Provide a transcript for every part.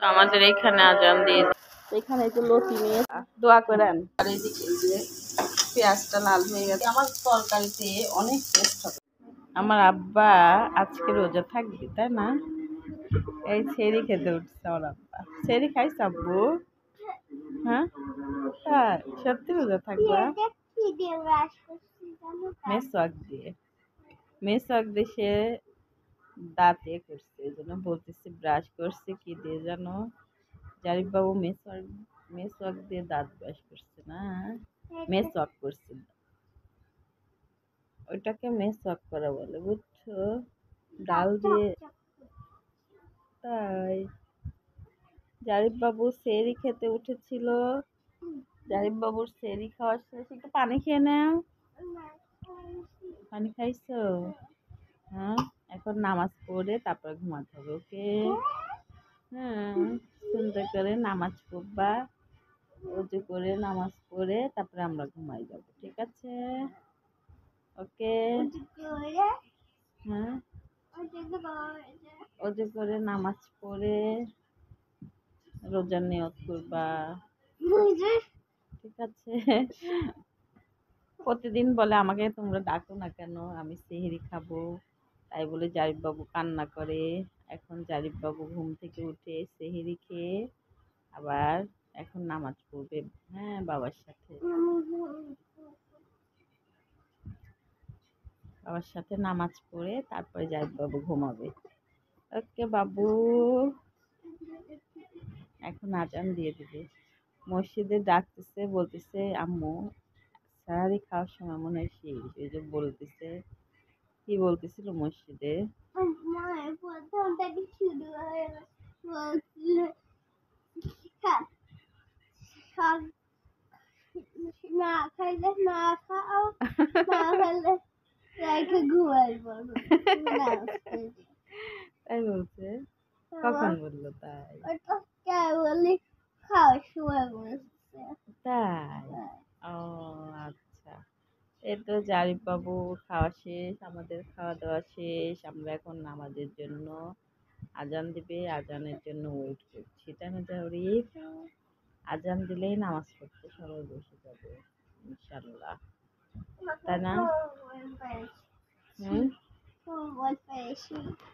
আমাদের এখানে আজান দিয়ে এখানে একটু লতি নিয়ে দোয়া করেন। আর এইদিকে যে পেঁয়াজটা লাল হয়ে গেছে, আমার তরকারিতে অনেক টেস্ট হবে। আমার আব্বা আজকে রোজা থাকবে তাই না? এই ছেড়ি খেতে উঠছে আমার আব্বা। ছেড়ি খাইছ আব্বু? হ্যাঁ তাই সত্যি রোজা থাকবা? মেসওয়াক দিয়ে সে দাঁত করছে, এই জন্য বলতেছি ব্রাশ করছে কি দিয়ে জানো? জারিফ বাবু মেসওয়াক দিয়ে দাঁত ব্রাশ করছে না, মেসওয়াক করছে, ওইটাকে মেসওয়াক করা বলে বুঝছো? ডাল দিয়ে। তাই জারিফ বাবু সেহরি খেতে উঠেছিল, জারিফ বাবুর সেহরি খাওয়ার শেষ, একটু পানি খেয়ে নাও। পানি খাইছো? হ্যাঁ, এখন নামাজ পড়ে তারপর ঘুমাতে হবে, ওকে? হ্যাঁ, সুন্দর করে নামাজ পড়বা, ওযু করে নামাজ পড়ে তারপরে আমরা ঘুমাই যাব, ঠিক আছে? ওকে? হ্যাঁ, ওযু করে নামাজ পড়ে রোজার নিয়ত করবা, ঠিক আছে? প্রতিদিন বলে আমাকে তোমরা ডাকো না কেন, আমি সেহরি খাবো, তাই বলে জারিফ বাবু কান্না করে। এখন জারিফ বাবু ঘুম থেকে উঠে সেহরি খেয়ে আবার এখন নামাজ পড়বে, হ্যাঁ, বাবার সাথে নামাজ পড়ে তারপরে জারিফ বাবু ঘুমাবে। ওকে বাবু, এখন আজান দিয়ে দিবে। মসজিদে ডাকতেছে, বলতেছে আম্মু সাহারি খাওয়ার সময় মনে হয় সেই যে বলতেছে, কি বলতেছিল মসজিদে? না খাইলে না খাও, না খাইলে রাইখে ঘুমাইবো। তাই বলছে? কখন বললো তাই? বলি খাওয়ার সময় বলছে। তাই? ও আচ্ছা। এই তো জারিফ বাবু খাওয়া শেষ, আমাদের খাওয়া দাওয়া শেষ, আমরা এখন নামাজের জন্য আজান দিবে, আজানের জন্য ওয়েট করছি, তাই না জারিফ? আজান দিলেই নামাজ পড়তে সবাই বসে যাবে ইনশাল্লাহ, তাই না?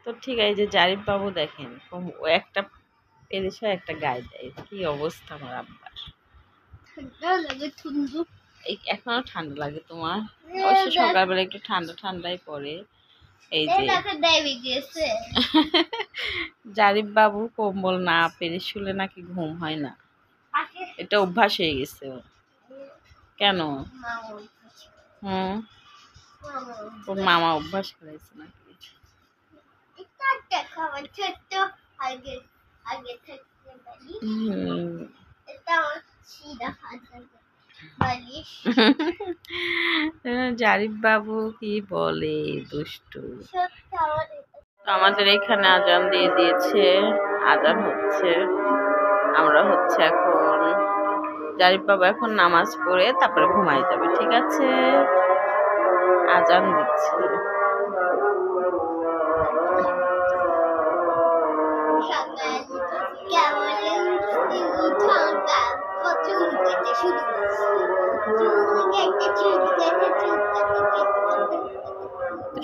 তো ঠিক আছে, যে জারিফ বাবু দেখেন ও একটা পেরেছে একটা গায়ে দেয়, কি অবস্থা আমার আব্বার। এখনো ঠান্ডা লাগে তোমার? অবশ্য সকালবেলা একটু ঠান্ডা ঠান্ডাই পড়ে। এই যে জারিফ বাবু কম্বল না পেরে শুলে নাকি ঘুম হয় না, এটা অভ্যাস হয়ে গেছে। কেন? ওর মামা অভ্যাস করেছে নাকি? জারিফ বাবু কি বলে দুষ্টু। আমাদের এখানে আজান দিয়ে দিয়েছে, আজান হচ্ছে, আমরা হচ্ছে এখন জারিফ বাবু এখন নামাজ পড়ে তারপরে ঘুমাই যাবে, ঠিক আছে? আজান দিচ্ছে।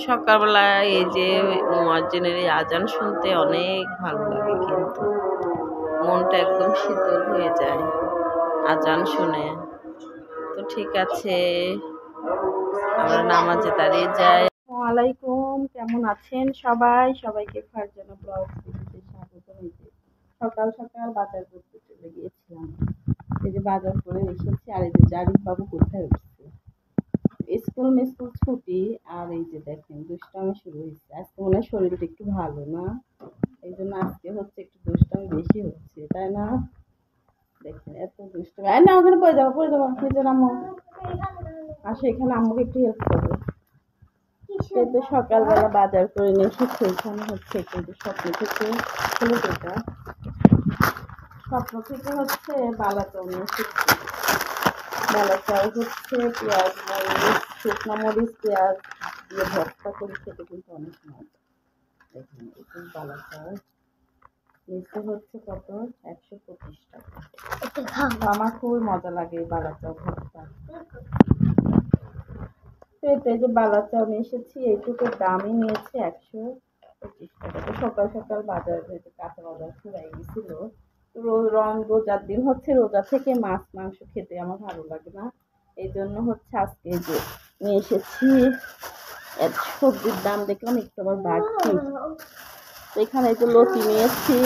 সকালবেলা এই যে মুয়াজ্জিনের এই আজান শুনতে অনেক ভালো লাগে, কিন্তু মনটা একদম শীতল হয়ে যায় আজান শুনে। তো ঠিক আছে, আমরা নামাজে দাঁড়িয়ে যাই। আসসালামু আলাইকুম, কেমন আছেন সবাই? সবাইকে ফারজানা ব্লগ ভিডিওতে স্বাগত। হয়েছে সকাল সকাল বাজার করতে চলে গিয়েছিলাম, এই যে বাজার করে এসেছি। আর এই যে জারিফ বাবু কোথায় উঠছে, স্কুল ছুটি, আর এই যে দেখেন দুষ্টামি শুরু হয়েছে। আজকে মনে হয় শরীরটা একটু ভালো না, এই জন্য আজকে হচ্ছে একটু দুষ্টামি বেশি হচ্ছে, তাই না? দেখেন এত দুষ্টামি। না ওখানে পড়ে যাবো নিজের আম্মু আসে, এখানে আম্মুকে একটু হেল্প করবো। তো সকালবেলা বাজার করে নিয়ে এসেছি, এখানে হচ্ছে কিন্তু স্বপ্ন থেকে হচ্ছে বালাচাও নিয়ে এসেছি। বালাচাও হচ্ছে পেঁয়াজ মরিচ, শুকনো মরিচ পেঁয়াজ দিয়ে ভর্তা করে খেতে কিন্তু অনেক মজা। দেখুন একটু বালাচাও নিচে হচ্ছে কত 125 টাকা। আমার খুবই মজা লাগে এই বালাচাও ভর্তা। এই যে বালাচাও নিয়ে এসেছি, এইটুকুর দামই নিয়েছে 125 টাকা। তো সকাল সকাল বাজার যেতে কাঁচা বাজার ফুরাই গেছিল। রোজার দিন হচ্ছে, রোজা থেকে মাছ মাংস খেতে আমার ভালো লাগে না, এই জন্য হচ্ছে আজকে যে নিয়ে এসেছি। সবজির দাম দেখলাম একটু আবার বাড়তি। এখানে যে লতি নিয়েছি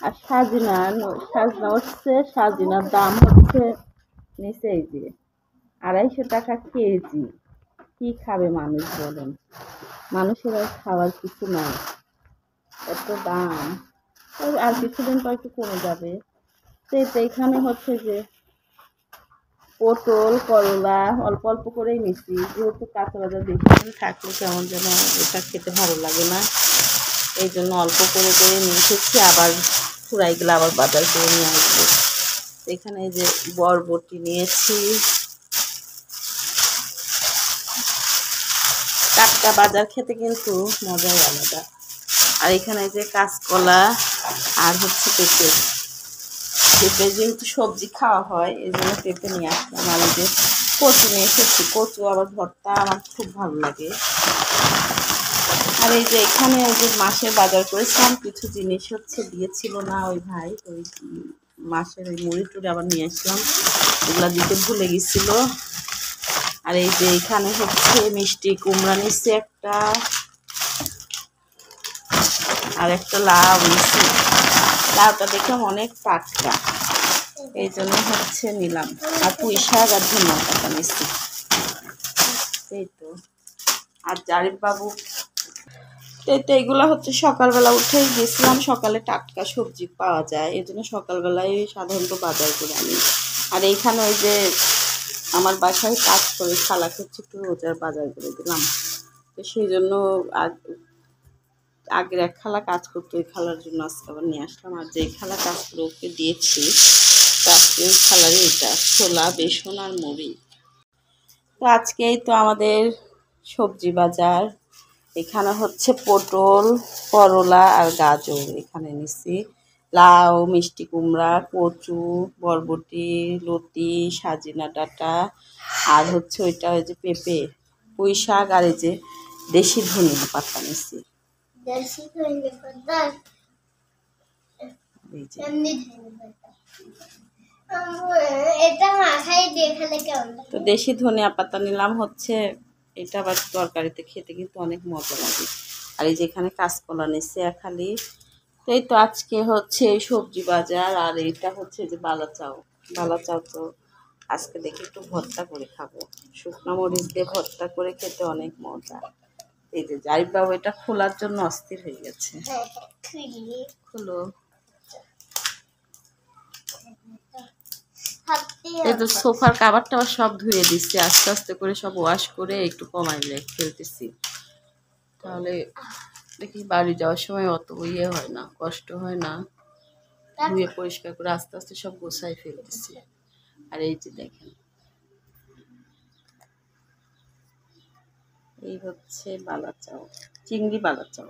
আর সাজিনা হচ্ছে, সাজিনার দাম হচ্ছে নিচে এই যে 250 টাকা কেজি। কি খাবে মানুষ বলেন, মানুষের আর খাওয়ার কিছু নাই, এত দাম। আর কিছুদিন পর একটু কমে যাবে। তো এখানে হচ্ছে যে পটল করলা অল্প অল্প করেই নিচ্ছি, যেহেতু কাঁচা বাজার বেশি দিন থাকলে কেমন যেন এটা খেতে ভালো লাগে না, এই জন্য অল্প করে নিয়ে এসেছি। আবার ফুরাই গেলে আবার বাজার করে নিয়ে আসবো। এখানে যে বরবটি নিয়েছি, টাটকা বাজার খেতে কিন্তু মজাই আলাদা। আর এখানে যে কাঁচকলা আর হচ্ছে পেঁপে যেহেতু সবজি খাওয়া হয় এই জন্য পেঁপে নিয়ে আসলাম। আর যে কচু নিয়ে এসেছি, কচু আবার ভর্তা আমার খুব ভালো লাগে। আর এই যে এখানে ওই যে মাছের বাজার করেছিলাম, কিছু জিনিস হচ্ছে দিয়েছিল না ওই ভাই, ওই মাছের ওই মুড়ি টুড়ি আবার নিয়ে আসলাম, এগুলা দিতে ভুলে গেছিল। আর এই যে এখানে হচ্ছে মিষ্টি কুমড়া নিচ্ছে একটা, আর একটা লাউ নিচ্ছি। লাউটা দেখলাম অনেক টাটকা, এই জন্য হচ্ছে নিলাম। আর পুঁই শাক আর ধনিয়া পাতা নিচ্ছি, এই তো। আর জারিফ বাবু তো এগুলো হচ্ছে সকালবেলা উঠেই গেছিলাম, সকালে টাটকা সবজি পাওয়া যায় এই জন্য সকালবেলায় সাধারণত বাজার করে আনি। আর এইখানে ওই যে আমার বাসায় কাজ করে খালাকে হচ্ছে একটু রোজার বাজার করে দিলাম, তো সেই জন্য আগের এক খালা কাজ করতো, ওই খালার জন্য আজকে আবার নিয়ে আসলাম। আর যে খালা কাজ করে ওকে দিয়েছি, তো আজকে ওই খালারই এটা ছোলা বেসন আর মুড়ি। তো আজকেই তো আমাদের সবজি বাজার। এখানে হচ্ছে পটল করলা আর গাজর এখানে নিছি, লাউ মিষ্টি কুমড়া কচু বরবটি লতি সাজিনা ডাঁটা আর হচ্ছে ওইটা ওই যে পেঁপে পুঁই শাক আর এই যে দেশি ধনিয়া পাতা নিছি। তো দেশি ধনিয়া পাতা নিলাম হচ্ছে, এটা আবার তরকারিতে খেতে কিন্তু অনেক মজা লাগে। আর এই যে এখানে কাঁচকলা নিচ্ছে খালি। তো এই তো আজকে হচ্ছে এই সবজি বাজার। আর এইটা হচ্ছে যে বালাচাও তো আজকে দেখি একটু ভর্তা করে খাবো, শুকনো মরিচ দিয়ে ভর্তা করে খেতে অনেক মজা। এই যে জারিফ বাবু এটা খোলার জন্য অস্থির হয়ে গেছে, খুলো। এই তো সোফার কাভার টাভার সব ধুয়ে দিচ্ছি, আস্তে আস্তে করে সব ওয়াশ করে একটু কমাইলে ফেলতেছি, তাহলে দেখি বাড়ি যাওয়ার সময় অত ইয়ে হয় না, কষ্ট হয় না। ধুয়ে পরিষ্কার করে আস্তে আস্তে সব গোছাই ফেলতেছি। আর এই যে দেখেন এই হচ্ছে বালাচাও, চিংড়ি বালাচাও।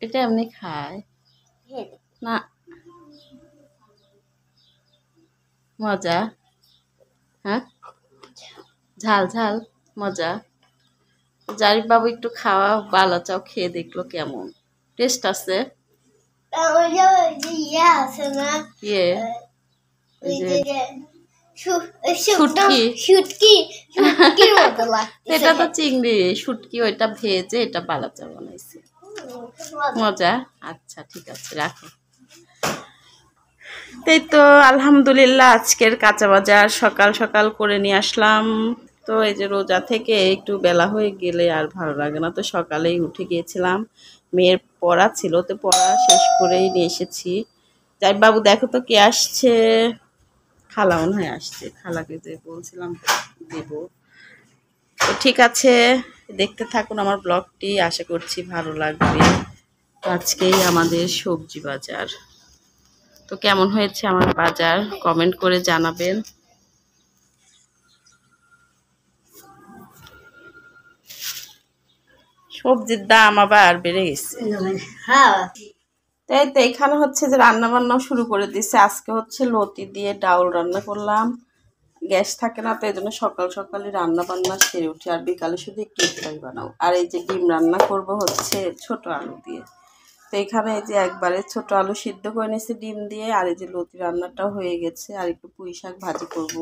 এটা এমনি খায় না, মজা। হ্যাঁ ঝাল ঝাল মজা। জারিফ বাবু একটু খাওয়া বালাচাও খেয়ে দেখলো কেমন টেস্ট আছে। এটা তো চিংড়ি শুটকি, ওইটা ভেজে এটা বালাচা বানাইছে, মজা। আচ্ছা ঠিক আছে রাখো। তাই তো আলহামদুলিল্লাহ আজকের কাঁচা বাজার সকাল সকাল করে নিয়ে আসলাম। তো এই যে রোজা থেকে একটু বেলা হয়ে গেলে আর ভালো লাগে না, তো সকালেই উঠে গিয়েছিলাম, মেয়ের পড়া ছিল, তো পড়া শেষ করেই নিয়ে এসেছি। যাই বাবু দেখো তো কে আসছে, খালা মনে হয় আসছে, খালাকে যে বলছিলাম দেব। তো ঠিক আছে দেখতে থাকুন আমার ব্লগটি, আশা করছি ভালো লাগবে। আজকেই আমাদের সবজি বাজার। তো কেমন হয়েছে আমার বাজার কমেন্ট করে জানাবেন। সবজির দাম আবার বেড়ে গেছে। হ্যাঁ, তাই তো এখানে হচ্ছে যে রান্না বান্না শুরু করে দিচ্ছে। আজকে হচ্ছে লতি দিয়ে ডাউল রান্না করলাম। গ্যাস থাকে না, তো এই জন্য সকাল সকালই রান্না বান্না সেরে উঠি, আর বিকালে শুধু একটু ইফতারি বানাও। আর এই যে ডিম রান্না করব হচ্ছে ছোট আলু দিয়ে। তো এখানে এই যে একবারে ছোট আলু সিদ্ধ করে নিয়েছি ডিম দিয়ে, আর এই যে লতি রান্নাটাও হয়ে গেছে, আর একটু পুঁই শাক ভাজি করব।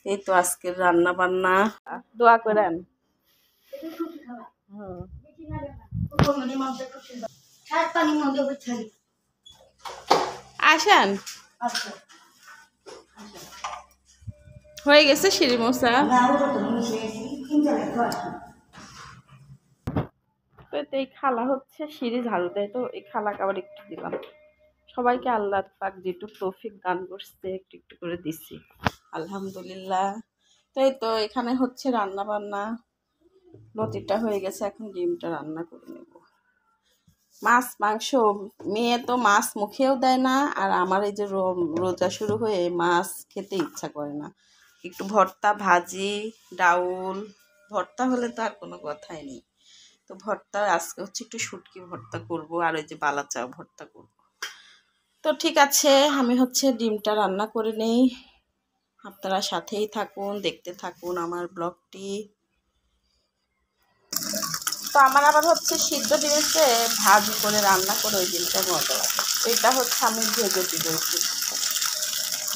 এই তো আজকের রান্না বান্না। দোয়া করেন। আসেন, হয়ে গেছে সিঁড়ি মোছা। তো এই খালা হচ্ছে সিঁড়ি ঝাড়ু দেয়, তো এই খালাকে আবার একটু দিলাম। সবাইকে আল্লাহ পাক যেটুকু তৌফিক দান করছে একটু একটু করে দিছি, আলহামদুলিল্লাহ। তো এই তো এখানে হচ্ছে রান্না বান্না, লতিটা হয়ে গেছে, এখন ডিমটা রান্না করে নেব। মাছ মাংস, মেয়ে তো মাছ মুখেও দেয় না, আর আমার এই যে রোজা শুরু হয়ে মাছ খেতে ইচ্ছা করে না। একটু ভর্তা ভাজি ডাউল, ভর্তা হলে তো আর কোনো কথাই নেই। তো ভর্তা আজকে হচ্ছে একটু শুটকি ভর্তা করব, আর ওই যে বালাচাও ভর্তা করব। তো ঠিক আছে, আমি হচ্ছে ডিমটা রান্না করে নেই। আপনারা সাথেই থাকুন, দেখতে থাকুন আমার ব্লগটি। তো আমার আবার হচ্ছে সিদ্ধ ডিমকে ভাজি করে রান্না করে ওই ডিমটা মজা লাগে। এটা হচ্ছে আমি ভেজে দিব একটু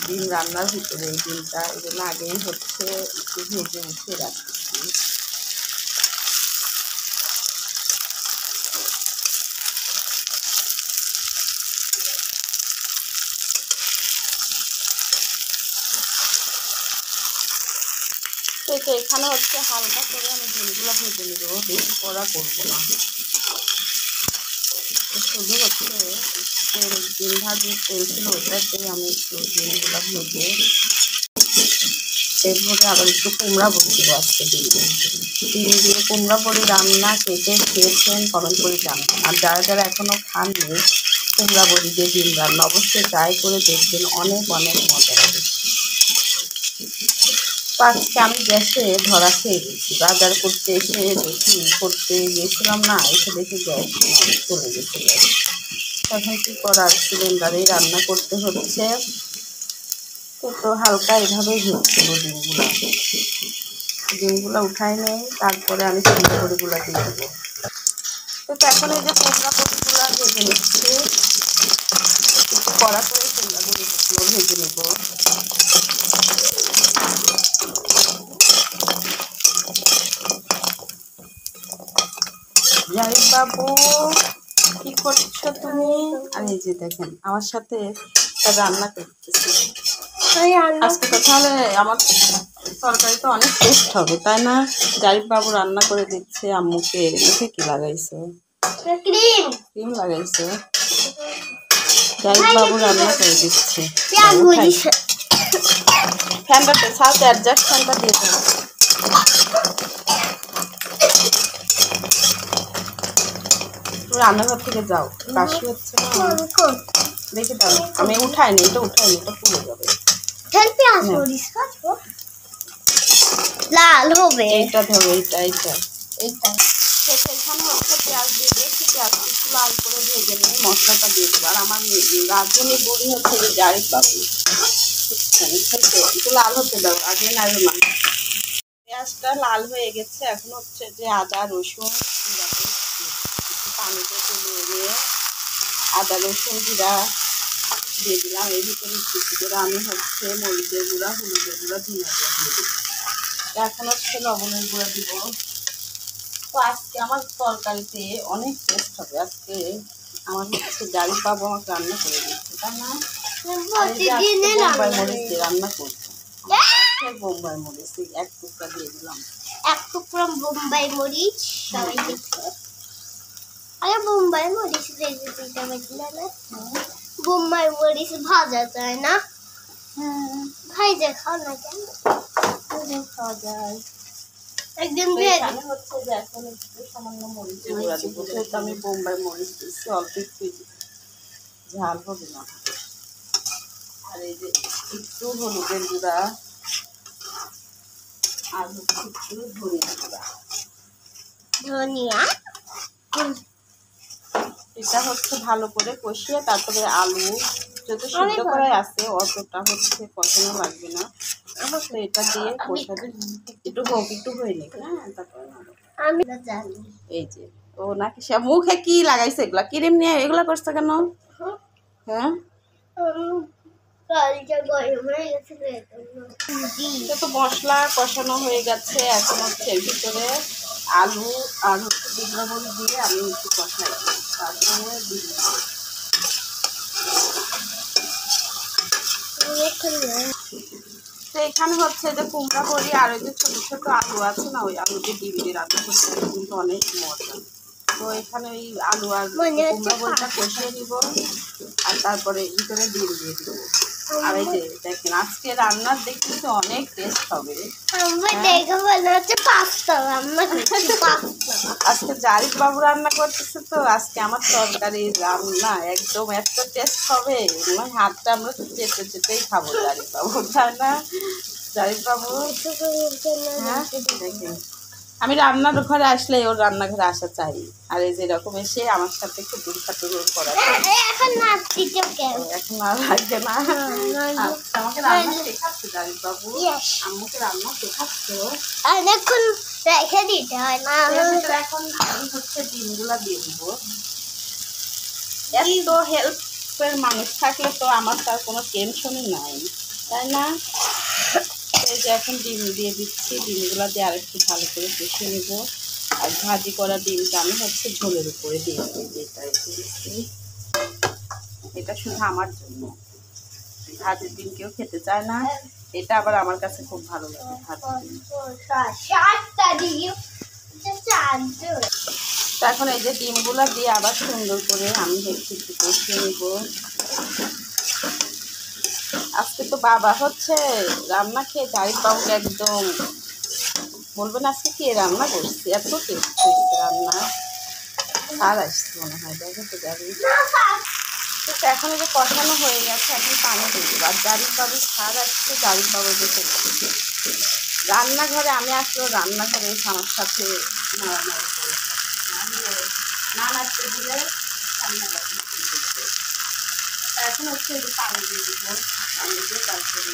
ডিম রান্নার ভিতরে, এই ডিমটা এই জন্য আগেই হচ্ছে একটু ভেজে উঠিয়ে রাখছি। তো এখানে হচ্ছে হালকা করে আমি ডিমগুলো ভেজে নেব, বেশি কড়া করবো না। শুধু হচ্ছে তেল, ডিম ভাজির তেল ছিল ওটাতেই আমি একটু ডিমগুলো ভেজে, এরপরে আবার একটু কুমড়া বড়ি দিব আজকে ডিম দিয়ে কুমড়া বড়ি রান্না কে কে খেয়েছেন কমেন্ট করে জানান। আর যারা যারা এখনও খাননি কুমড়া বড়ি দিয়ে ডিম রান্না, অবশ্যই ট্রাই করে দেখবেন, অনেক অনেক মজা লাগে। তো আজকে আমি গ্যাসে ধরা খেয়ে গেছি, বাজার করতে এসে দেখি, করতে গিয়েছিলাম না, এসে দেখি গ্যাস চলে গেছে গ্যাস। এখন কী করার, সিলিন্ডারেই রান্না করতে হচ্ছে। তো হালকা এভাবেই ভেজছিল ডিমগুলো উঠাই নেই, তারপরে আমি কুমড়া বড়িগুলো দিয়ে দেবো। তো এখন এই যে কুমড়া বড়িগুলো ভেজে নিচ্ছি, একটু কড়া করে কুমড়া বড়িগুলো ভেজে নেব। জারিফ বাবু কি করছো তুমি? আর এই যে দেখেন আমার সাথে রান্না করতেছি আজকে। তো তাহলে আমার তরকারি তো অনেক টেস্ট হবে, তাই না? জারিফ বাবু রান্না করে দিচ্ছে আম্মুকে। মুখে কি লাগাইছে? ক্রিম লাগাইছে। জারিফ বাবু রান্না করে দিচ্ছে। ফ্যানটাতে সাথে অ্যাডজাস্ট ফ্যানটা দিয়ে দেবো। রান্নাঘর থেকে যাও, কাশি হচ্ছে না, দেখে দাও। আমি উঠাইনি, এটা উঠাইনি, এটা পুড়ে যাবে। লাল হবে, এইটা ধরো, এইটা এইটা এইটা। এখানে হচ্ছে পেঁয়াজ দিয়ে দিয়েছি, পেঁয়াজ একটু লাল করে ভেজে নিয়ে মশলাটা দিয়ে দেবো। আর আমার রাঁধুনি বুড়ি হচ্ছে যে জারিফ বাবু, একটু লাল হতে দাও, আগে নাড়ো না। পেঁয়াজটা লাল হয়ে গেছে, এখন হচ্ছে যে আদা রসুন একটু পানিতে তুলে নিয়ে আদা রসুন জিরা দিয়ে দিলাম। এর ভিতরে একটু করে আমি হচ্ছে মরিচের গুঁড়া, হলুদের গুঁড়া, ধনিয়া গুঁড়া দিয়ে দিই। এখন হচ্ছে লবণের গুঁড়া দিব। তো আজকে আমার তরকারিতে অনেক টেস্ট হবে। আজকে আমার হচ্ছে জারিফ বাবু আমাকে রান্না করে দিচ্ছে, তাই না? বোম্বাই মরিচ দিয়ে রান্না করছে, বোম্বাই মরিচ এক টুকরা দিয়ে দিলাম, এক টুকরা বোম্বাই মরিচ। সবাই দেখছে, আরে বোম্বাই মরিচ রেসিপিটা বুঝলে না? বোম্বাই মরিচ ভাজা যায় না? ভাই যে খাও না কেন? খাওয়া যায় একদিন এখানে হচ্ছে যে এখন একটু সামান্য মরিচের গুঁড়া দিব, যেহেতু আমি বোম্বাই মরিচ দিচ্ছি, অল্প একটু ঝাল হবে না। আর এই যে একটু হলুদের গুঁড়া, আর হচ্ছে একটু ধনিয়া গুঁড়া। ধনিয়া এটা হচ্ছে ভালো করে কষিয়ে তারপরে আলু যত সিদ্ধ করাই আছে অতটা হচ্ছে কষানো লাগবে না। তো এটা দিয়ে কষাতে একটু হোক, একটু হয়ে নিক। হ্যাঁ, তারপরে আমি জানি। এই যে ও নাকি সে মুখে কি লাগাইছে, এগুলা ক্রিম নিয়ে এগুলা করছে কেন? হ্যাঁ, এটা তো মশলা কষানো হয়ে গেছে। এখন হচ্ছে এর ভিতরে আলু আর হচ্ছে ডিমরা বড়ি দিয়ে আমি একটু কষাই, তারপরে দিই। তো এখানে হচ্ছে যে কুমড়া বড়ি আর ওই যে ছোট ছোট আলু আছে না, ওই আলু দিয়ে ডিম দিয়ে রান্না করতে কিন্তু অনেক মজা। তো এখানে ওই আলু আর কুমড়া বড়িটা কষিয়ে নিব, আর তারপরে ভিতরে ডিম দিয়ে দিব। আর এই যে দেখেন আজকে রান্নার দেখতেছি অনেক টেস্ট হবে। আজকে জারিফ বাবু রান্না করতেছে, তো আজকে আমার তরকারি রান্না একদম এত টেস্ট হবে, আমার হাতটা আমরা চেটে চেটেই খাবো জারিফ বাবু, তাই না জারিফ বাবু? হ্যাঁ, দেখেন আমি রান্নার ঘরে আসলে ওর রান্নাঘরে আসা চাই, আর এই যে এরকম এসে আমার সাথে একটু দুলখাটুল করা। এখন আর লাগবে না। আচ্ছা, আমাকে রান্না শেখাচ্ছে জারিফ বাবু, আম্মুকে রান্না শেখাচ্ছে। অনেকক্ষণ রেখে দিতে হয় না। এখন আমি হচ্ছে ডিমগুলা দিয়ে দিব। এত হেল্পের মানুষ থাকলে তো আমার তার কোনো টেনশনই নাই, তাই না? এই যে এখন ডিম দিয়ে দিচ্ছি, ডিমগুলা দিয়ে আরেকটু ভালো করে কষিয়ে নেব। আর ভাজি করা ডিমটা আমি হচ্ছে ঝোলের উপরে দিয়ে দিচ্ছি। এটা শুধু আমার জন্য, ভাজির ডিম কেউ খেতে চায় না, এটা আবার আমার কাছে খুব ভালো লাগে ভাজি ডিম। তো এখন এই যে ডিমগুলা দিয়ে আবার সুন্দর করে আমি একটু কষিয়ে নিব। আজকে তো বাবা হচ্ছে রান্না খেয়ে জারিফ বাবুকে একদম বলবেন আজকে কে রান্না করছি, এত টেস্ট হয়েছে রান্না। আর আসছে মনে হয়, দেখো তো জারিফ। তো এখন যে কষানো হয়ে গেছে, এখন পানি দিয়ে দেবো। আর জারিফ বাবুর স্বাদ আসছে, জারিফ বাবুর দেখে রান্নাঘরে আমি আসলেও রান্নাঘরে এসে আমার সাথে নাড়ানাড়ি করে না নাড়তে দিলে রান্না করতে। এখন হচ্ছে এই পানি দিয়ে দিব, পানি দিয়ে তারপরে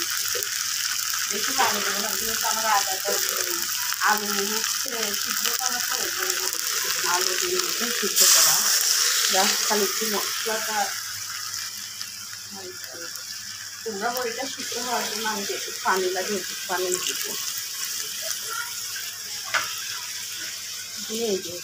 বেশি পানি দেবো না, যেহেতু আমার আদাটা আলু হচ্ছে সিদ্ধ করা, আলু দিয়ে সিদ্ধ করা, জাস্ট খালি একটু মশলাটা কুমড়া বড়িটা সিদ্ধ হওয়ার জন্য আমি একটু পানি লাগে, একটু পানি দিব দিয়ে দিই।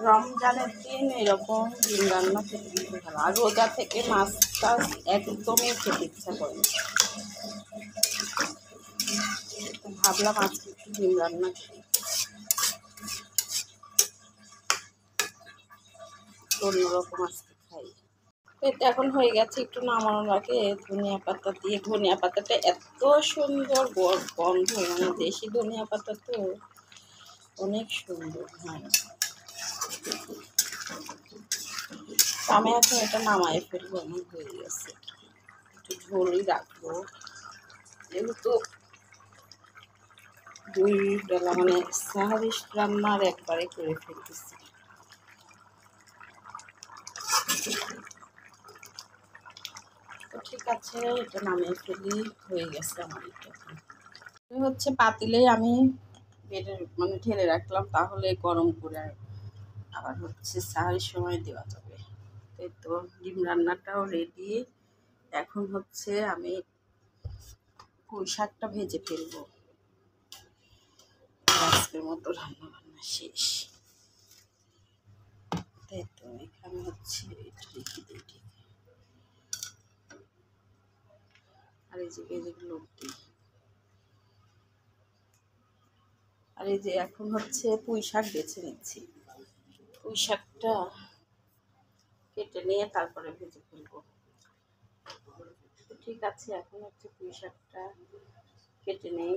রমজানের দিন এরকম ডিম রান্না খেতে খুব ভালো, আর রোজা থেকে মাছ টাছ একদমই খেতে ইচ্ছা করে। ভাবলাম আজকে একটু ডিম রান্না করি, অন্যরকম আজকে খাই। এটা এখন হয়ে গেছে, একটু নামানোর আগে ধনিয়া পাতা দিয়ে, ধনিয়া পাতাটা এত সুন্দর গন্ধ, মানে দেশি ধনিয়া পাতা তো অনেক সুন্দর হয়। আমি এখন এটা নামাই ফেলবো, আমার হয়ে গেছে, একটু ঝোলই রাখবো, যেহেতু 2 বেলা মানে সাহারি রান্নার একবারে করে ফেলতেছি। তো ঠিক আছে, এটা নামিয়ে ফেলি, হয়ে গেছে আমার। এটা হচ্ছে পাতিলে আমি বেড়ে মানে ঢেলে রাখলাম, তাহলে গরম করে আবার হচ্ছে সাহারির সময় দেওয়া যাবে। এই তো ডিম রান্নাটাও রেডি। এখন হচ্ছে আমি পুঁই শাকটা ভেজে ফেলবো। আজকের মতো রান্না বান্না শেষ। তাই তো এখানে হচ্ছে এটা রেখে দিই ঠিক। আর এই যে যেগুলো দিই, আর এই যে এখন হচ্ছে পুঁই শাক বেছে নিচ্ছি। পুঁই শাকটা কেটে নিয়ে তারপরে ভেজে ফেলবো। ঠিক আছে, এখন হচ্ছে পুঁই শাকটা কেটে নেই।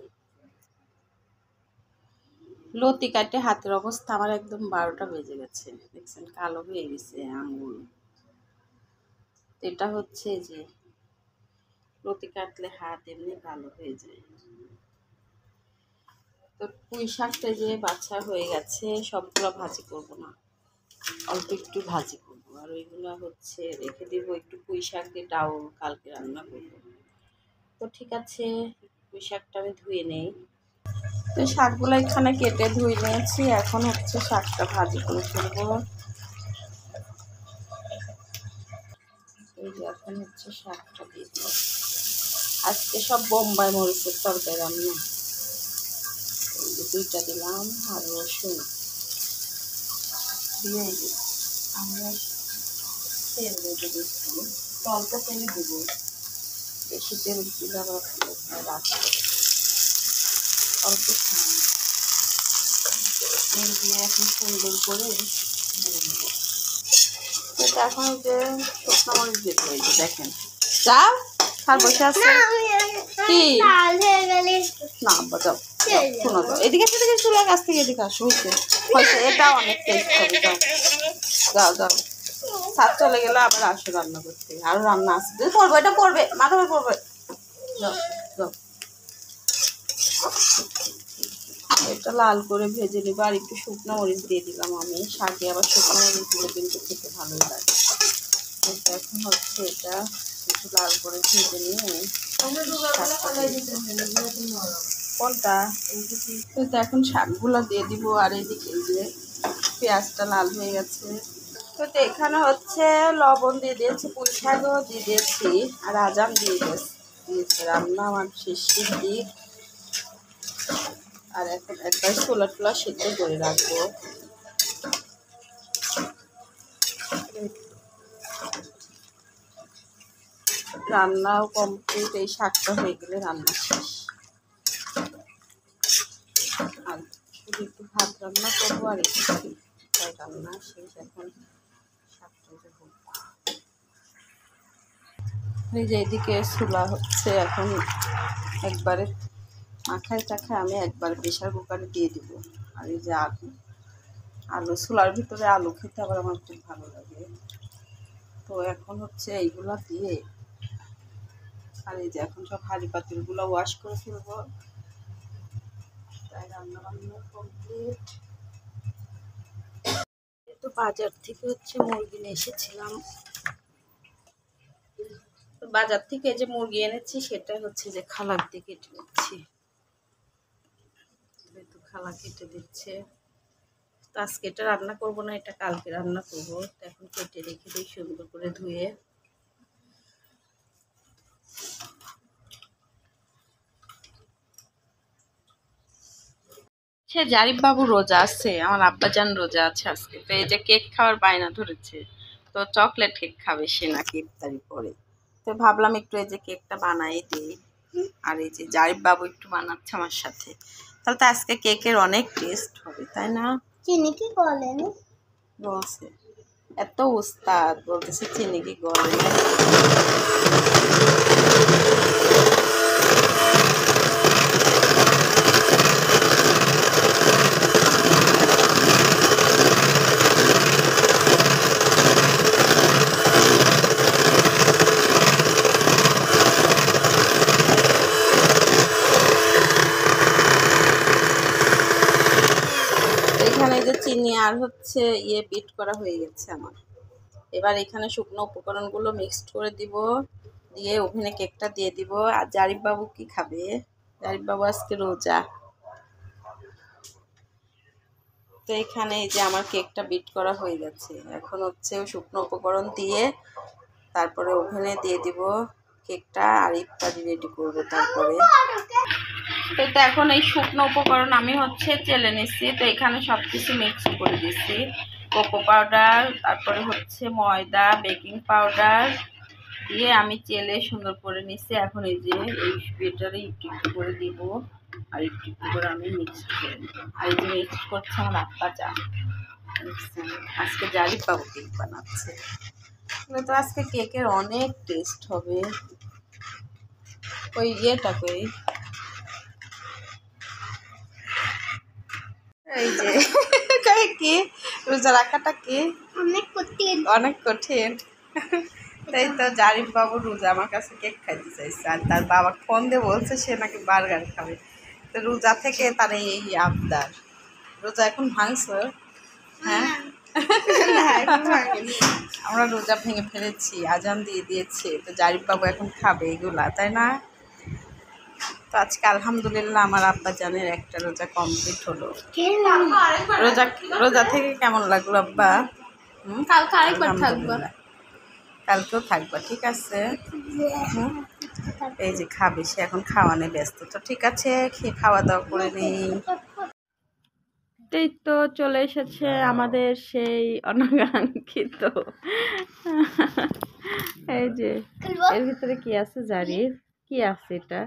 লতি কাটে হাতের অবস্থা আমার একদম 12টা বেজে গেছে, দেখছেন কালো হয়ে গেছে আঙুল। এটা হচ্ছে যে লতি কাটলে হাত এমনি ভালো হয়ে যায়। তো পুঁই শাকটা যে বাছা হয়ে গেছে, সবগুলো ভাজি করব না, অল্প একটু ভাজি করব। আর ওইগুলো হচ্ছে রেখে দিব, একটু পুঁই শাক দিয়ে ডাউল কালকে রান্না করব। তো ঠিক আছে, পুঁই শাকটা আমি ধুয়ে নেই। তো শাকগুলো এখানে কেটে ধুয়ে নিয়েছি, এখন হচ্ছে শাকটা ভাজি করে ফেলবো। এই যে এখন হচ্ছে শাকটা দিয়ে দিব। আজকে সব বোম্বাই মরিচের তরকারি রান্না। এই যে 2টা দিলাম, আর রসুন দিয়ে আমরা তেল দিয়ে দিচ্ছি, অল্প তেলে দেবো, বেশি তেল দিলে আবার রাখবো, অল্প তেল দিয়ে এখন সুন্দর করে ভেজে নেবো। এটা এখন যে শুকনো মরিচ দিতে হয়েছে, দেখেন যা আর বসে আছে কি না বাজাও, শোনো তো এদিকে সেদিকে চুলার কাছ থেকে এদিকে আসো, হয়েছে হয়েছে, এটা অনেক টেস্ট হবে। যাও যাও যাও, ছাদ চলে গেলে আবার আসো রান্না করতে, আরো রান্না আসবে, পড়বে এটা পড়বে, মাথা পড়বে। যাও যাও, এটা লাল করে ভেজে নেবো। আর একটু শুকনো মরিচ দিয়ে দিলাম আমি, শাকে আবার শুকনো মরিচ দিলে কিন্তু খেতে ভালোই লাগে। এখন হচ্ছে এটা একটু লাল করে ভেজে নিয়ে কোনটা, তো এখন শাকগুলো দিয়ে দিব। আর এদিকে যে পেঁয়াজটা লাল হয়ে গেছে, তো এখানে হচ্ছে লবণ দিয়ে দিয়েছি, পুঁই শাকও দিয়ে দিয়েছি, আর আজাম দিয়ে দিয়েছি। রান্না আমার শেষের দিক। আর এখন একবার ছোলা টোলা সেদ্ধ করে রাখবো। রান্নাও কমপ্লিট, এই শাকটা হয়ে গেলে রান্না শেষ। আর শুধু একটু ভাত রান্না করবো, আর একটু রান্না শেষ। এখন শাকটা হোক। এই যে এদিকে ছোলা হচ্ছে, এখন একবারে মাখায় টাখায় আমি একবার প্রেশার কুকারে দিয়ে দিব। আর এই যে আলু ছোলার ভিতরে আলু খেতে আবার আমার খুব ভালো লাগে। তো এখন হচ্ছে এইগুলা দিয়ে, আর এই যে এখন সব হাঁড়ি পাতিলগুলো ওয়াশ করে ফেলবো। তাই রান্না বান্না কমপ্লিট। তো বাজার থেকে হচ্ছে মুরগি নিয়ে এসেছিলাম, তো বাজার থেকে যে মুরগি এনেছি সেটা হচ্ছে যে খালার দিয়ে কেটে নিচ্ছি। তো খালা কেটে দিচ্ছে। তো আজকে এটা রান্না করবো না, এটা কালকে রান্না করবো। তো এখন কেটে রেখে দিই সুন্দর করে ধুয়ে। সে জারিফ বাবু রোজা আছে, আমার আব্বাজান রোজা আছে আজকে। তো এই যে কেক খাওয়ার বায়না ধরেছে, তো চকলেট কেক খাবে সে নাকি ইফতারি পরে। তো ভাবলাম একটু এই যে কেকটা বানাই দিই। আর এই যে জারিফ বাবু একটু বানাচ্ছে আমার সাথে, তাহলে তো আজকে কেকের অনেক টেস্ট হবে, তাই না? চিনি কি বলেন বলছে, এত উস্তাদ বলতেছে চিনি কি গলে। এখানে যে চিনি আর হচ্ছে বিট করা হয়ে গেছে আমার। এবার এখানে শুকনো উপকরণগুলো মিক্সড করে দিব, দিয়ে ওভেনে কেকটা দিয়ে দিব। আর জারিফ বাবু কি খাবে? জারিফ বাবু আজকে রোজা। তো এখানে এই যে আমার কেকটা বিট করা হয়ে গেছে, এখন হচ্ছে শুকনো উপকরণ দিয়ে তারপরে ওভেনে দিয়ে দিব কেকটা, আর ইফতারি রেডি করবো তারপরে। তো এখন এই শুকনো উপকরণ আমি হচ্ছে চেলে নিচ্ছি। তো এখানে সব কিছু মিক্স করে দিচ্ছি, কোকো পাউডার, তারপরে হচ্ছে ময়দা, বেকিং পাউডার দিয়ে আমি চেলে সুন্দর করে নিচ্ছি। এখন এই যে এই ব্যাটারে একটু একটু করে দিব, আর একটু একটু করে আমি মিক্স করে দেব। আর এই যে মিক্স করছে আমার আব্বাজান, আজকে জারিফ বাবু কেক বানাচ্ছে। তো আজকে কেকের অনেক টেস্ট হবে। ওই ইয়েটা কই, এই যে কি রোজা রাখাটা কি অনেক কঠিন। অনেক কঠিন। তাই তো জারিফ বাবু রোজা আমার কাছে কেক খাইতে চাইছে, আর তার বাবা ফোন দিয়ে বলছে সে নাকি বার্গার খাবে। তো রোজা থেকে তার এই আবদার। রোজা এখন ভাঙছো? হ্যাঁ, আমরা রোজা ভেঙে ফেলেছি, আজান দিয়ে দিয়েছে, তো জারিফ বাবু এখন খাবে এগুলা, তাই না? তো আজকে আলহামদুলিল্লাহ আমার আব্বা জানের একটা রোজা কমপ্লিট হলো। রোজা রোজা থেকে কেমন লাগলো আব্বা? কালকে আরেকবার থাকবো। আলহামদুলিল্লাহ। কালকেও থাকবা, ঠিক আছে। এই যে খাবে, সে এখন খাওয়ানে ব্যস্ত। তো ঠিক আছে, খেয়ে খাওয়া দাওয়া করে নেই। এই তো চলে এসেছে আমাদের সেই অনাকাঙ্ক্ষিত, এই যে এর ভিতরে কি আছে জারিফ? কি আছে এটা?